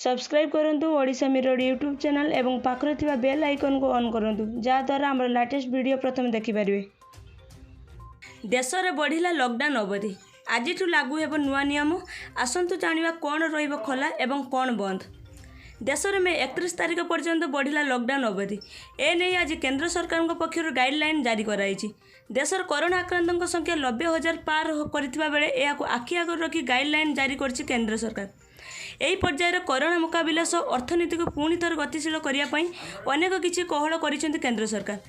Subscribe करंतु Odisha mirror YouTube channel एवं पाखरे थिबा बेल आइकन को ऑन करंतु जहाँ द्वारा आम लेटेस्ट वीडियो प्रथम देखिपारे। देश में बढ़िला लॉकडाउन अवधि आज लागू हेब नुआ नियम। आसतु जानिबा कौन रहिबो खोला एवं कौन बंद। देश में 31 तारिख पर्यंत बढ़िला लॉकडाउन अवधि एने आज केंद्र सरकार पक्षर गाइडलाइन जारी कराई। देश कोरोना आक्रांतों संख्या 90,000 पार करथिबा बेले एहाको आखि आगर रखी गाइडलाइन जारी करछि केंद्र सरकार। यही पर्यायर कोरोना मुकाबिला सह अर्थनीति को पुणी थर गतिशील करने अनेक किसी कहल कर केंद्र सरकार।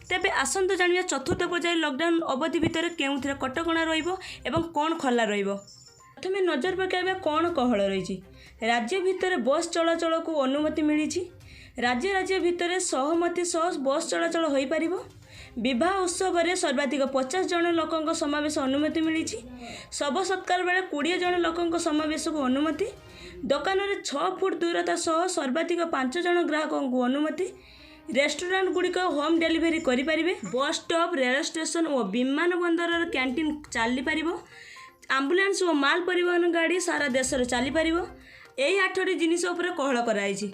तेबे आसंतु जानिबा चतुर्थ पर्याय लॉकडाउन अवधि भितर केउथिरे कटकणा रहिबो एवं कौन खोला रहिबो। प्रथमे नजर पकाइबा कौन कहल रही। राज्य भितर बस चलाचल को अनुमति मिली। राज्य राज्य भितर सहमति सह बस चलाचल हो पारिबो। विवाह उत्सव में सर्वाधिक 50 जन लोकों समावेश अनुमति मिली। शव सत्कार बेले 20 जन लोकों समावेश को अनुमति। दुकान में 6 फुट दूरता सह सर्वाधिक 5 जन ग्राहकों को अनुमति। रेस्टोरेंट गुड़िक होम डिलीवरी करें। बस स्टॉप रेल स्टेशन और विमान बंदर कैंटीन चली पार। आम्बुलांस और माल परिवहन गाड़ी सारा देश में चली पार। यही 8टी जिनिस उपर कहल कराई।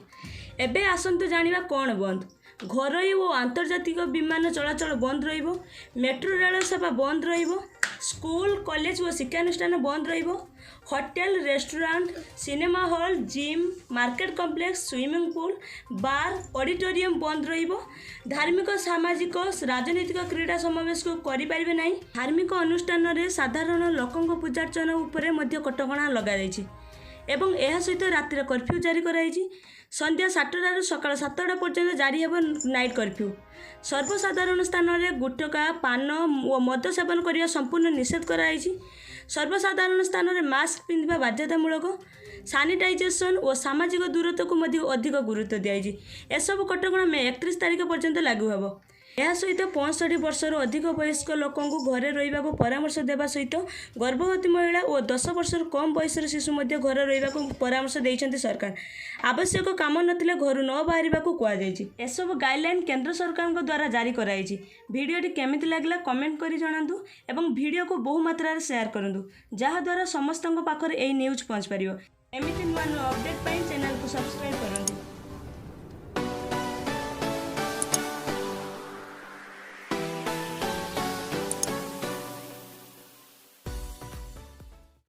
एबे आसंतु जानिबा कौन बंद। घरोई और आंतर्जातिक विमान चलाचल बंद रहिबो। मेट्रो रेल सेवा बंद रहिबो। स्कूल कॉलेज और शिक्षानुष्ठान बंद रहिबो। Hotel restaurant cinema hall gym market complex swimming pool bar auditorium बंद रहिबो। धार्मिक सामाजिक राजनीतिक क्रीड़ा समावेश को करि परिबे नाही। धार्मिक अनुष्ठान रे साधारण लोकंक पूजार्चना उपरे मध्य कटकणा लगा जायछि एवं यह सहित रातिर कर्फ्यू जारी कराई। संध्या 7टार सकाळ 7टा पर्यंत जारी हेब नाइट कर्फ्यू। सर्वसाधारण स्थान में गुटखा पान और मद सेवन करने संपूर्ण निषेध कराई। सर्वसाधारण स्थान में मास्क पिंधा बाध्यतामूलक। सानिटाइजेशन और सामाजिक दूरत्व को अधिक गुरुत्व दिखाई। एसबू कटकणा मे 31 तारिख पर्यंत लागू हेब। यह सहित 65 वर्षर अधिक वयस्क लोकों को घरे रहिबा को परामर्श देवा सहित गर्भवती महिला और 10 वर्षर कम बयसर शिशु मध्य घर रहिबा को परामर्श देइछन्ति सरकार। आवश्यक काम नथिले घर न बाहरिबा को कुआ जायछि। एसब गाइडलाइन केंद्र सरकार द्वारा जारी कराई। वीडियोटी केमिति लागला कमेंट करी जणांतु एवं वीडियो को बहु मात्रा शेयर करंतु जहाँ द्वारा समस्तଙ୍କ पाखरे एई न्यूज पहुँच पारिबो। एमिति नुआ अपडेट पाई चैनल को सब्सक्राइब